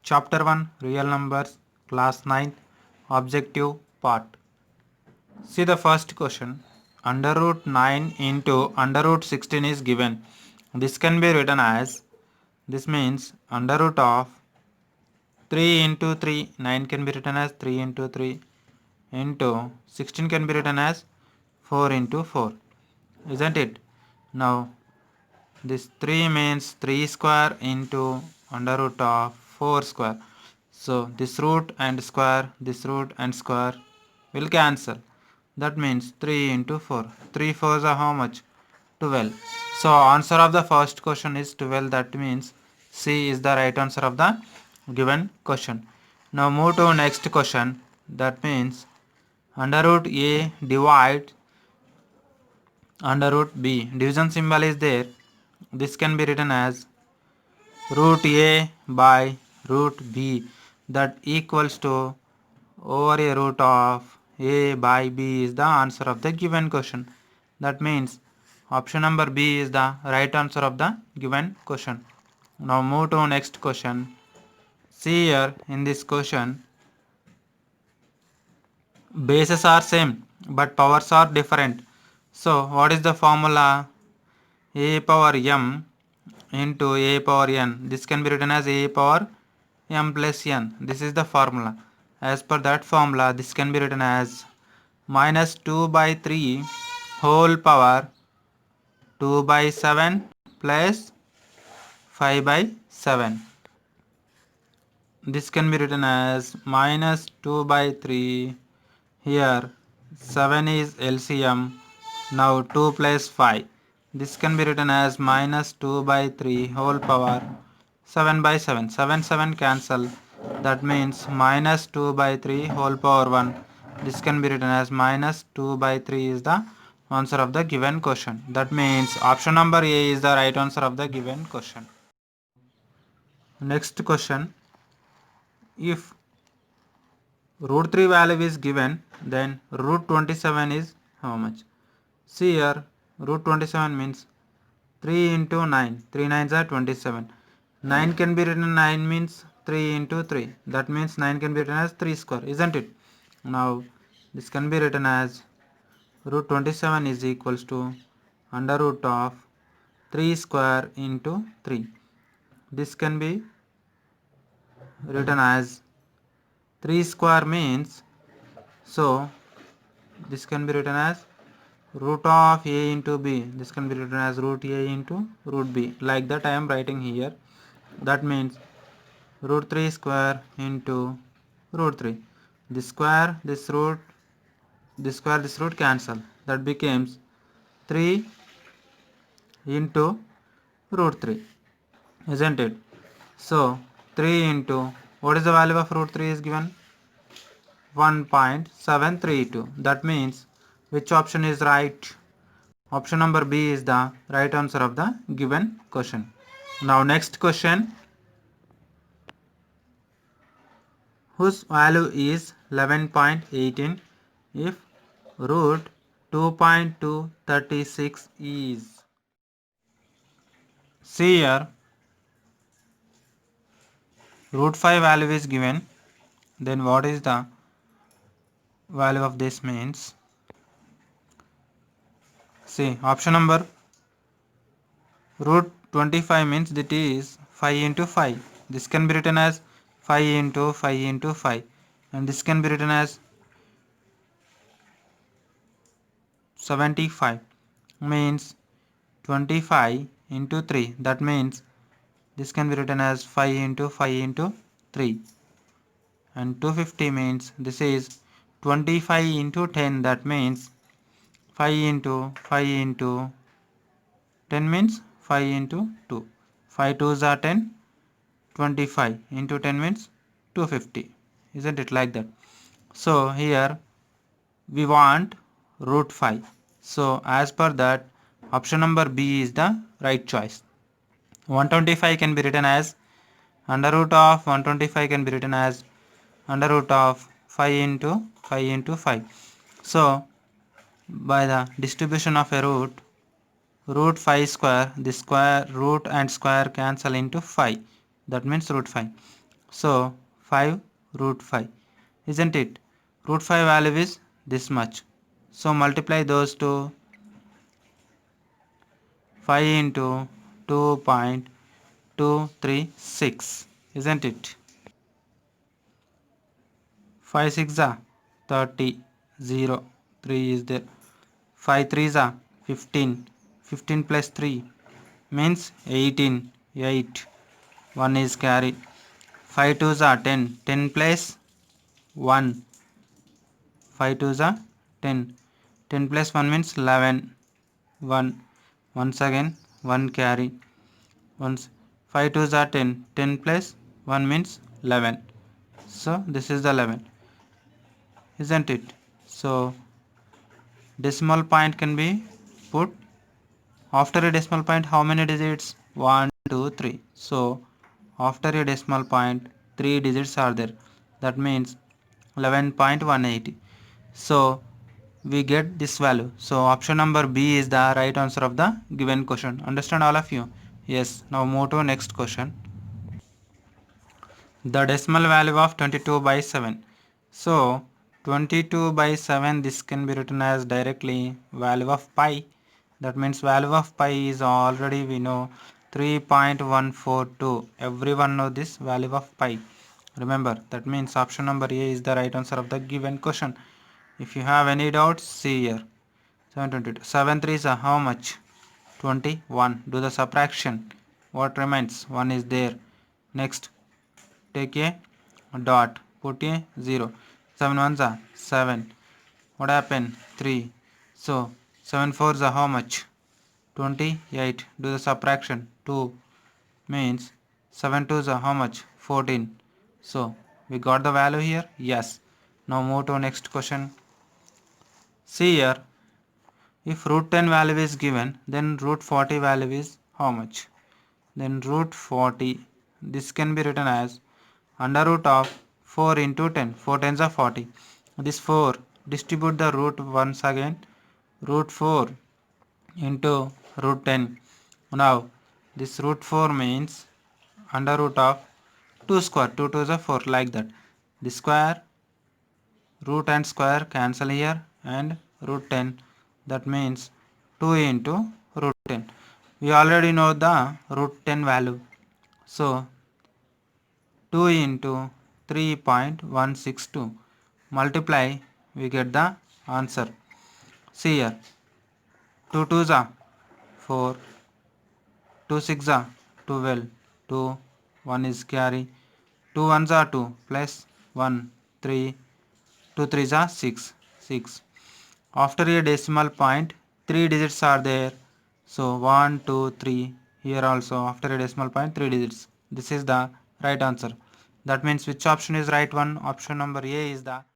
Chapter 1 Real Numbers, Class 9, Objective Part. See the first question. Under root 9 into under root 16 is given. This can be written as, this means under root of 3 into 3, 9 can be written as 3 into 3 into 16 can be written as 4 into 4. Isn't it? Now this 3 means 3 square into under root of 4 square. So this root and square will cancel. That means 3 into 4. 3 fours are how much? 12. So answer of the first question is 12. That means C is the right answer of the given question. Now move to next question. That means under root A divide under root B. Division symbol is there. This can be written as root A by root B, that equals to over a root of A by B is the answer of the given question. That means option number B is the right answer of the given question. Now move to next question. See here in this question, bases are same but powers are different. So what is the formula? A power m into a power n. This can be written as a power m plus n. This is the formula. As per that formula, this can be written as minus 2 by 3 whole power 2 by 7 plus 5 by 7. This can be written as minus 2 by 3. Here 7 is LCM. Now 2 plus 5. This can be written as minus 2 by 3 whole power 7 by 7. 7 7 cancel. That means minus 2 by 3 whole power 1. This can be written as minus 2 by 3 is the answer of the given question. That means option number A is the right answer of the given question. Next question. If root 3 value is given, then root 27 is how much? See here, root 27 means 3 into 9. 3 nines are 27. 9 can be written, 9 means 3 into 3. That means 9 can be written as 3 square, isn't it? Now, this can be written as root 27 is equals to under root of 3 square into 3. This can be written as 3 square means, so this can be written as root of a into b. This can be written as root a into root b. Like that I am writing here. That means root 3 square into root 3. This square, this root, this square, this root cancel. That becomes 3 into root 3. Isn't it? So 3 into, what is the value of root 3 is given? 1.732. That means which option is right? Option number B is the right answer of the given question. Now next question, whose value is 11.18 if root 2.236 is? See here, root 5 value is given, then what is the value of this means? See, option number root 25 means that is 5 into 5. This can be written as 5 into 5 into 5, and this can be written as 75 means 25 into 3. That means this can be written as 5 into 5 into 3, and 250 means this is 25 into 10. That means 5 into 5 into 10 means 5 into 2. 5 2s are 10. 25 into 10 means 250. Isn't it like that? So here we want root 5. So as per that, option number B is the right choice. 125 can be written as under root of 125 can be written as under root of 5 into 5 into 5. So by the distribution of a root 5 square, the square root and square cancel into 5. That means root 5. So 5 root 5, isn't it? Root 5 value is this much. So multiply those two. 5 into 2.236, isn't it? 5 6 are 30, 0, 3 is there. 5 3 are 15, 15 plus 3 means 18, 8, 1 is carry. 5 2s are 10, 10 plus 1, 5 2s are 10, 10 plus 1 means 11, 1, once again 1 carry. Once 5 2s are 10, 10 plus 1 means 11. So this is the 11, isn't it? So decimal point can be put after a decimal point. How many digits? 1 2 3. So after a decimal point 3 digits are there. That means 11.180. So we get this value. So option number B is the right answer of the given question. Understand all of you? Yes. Now move to next question. The decimal value of 22 by 7. So 22 by 7, this can be written as directly value of pi. That means value of pi is already we know 3.142. Everyone know this value of pi. Remember, that means option number A is the right answer of the given question. If you have any doubts, see here. 722. 7 3 is how much? 21. Do the subtraction. What remains? 1 is there. Next, take a dot, put a 0. 7 ones are 7. What happened? 3. So 7 fours are how much? 28. Do the subtraction. 2 means 7 twos are how much? 14. So we got the value here? Yes. Now move to next question. See here, if root 10 value is given, then root 40 value is how much? Then root 40, this can be written as under root of 4 into 10. 4 tens are 40. This 4, distribute the root once again. Root 4 into root 10. Now this root 4 means under root of 2 square. 2 2 is a 4, like that. The square, root and square cancel here, and root 10. That means 2 into root 10. We already know the root 10 value. So 2 into 3.162 multiply, we get the answer. See here, 2 2s are 4, 2 6 are 12, 2 1 is carry, 2 1s are 2 plus 1 3, 2 3s are 6, 6. After a decimal point 3 digits are there. So 1 2 3, here also after a decimal point 3 digits. This is the right answer. That means which option is right one? Option number A is the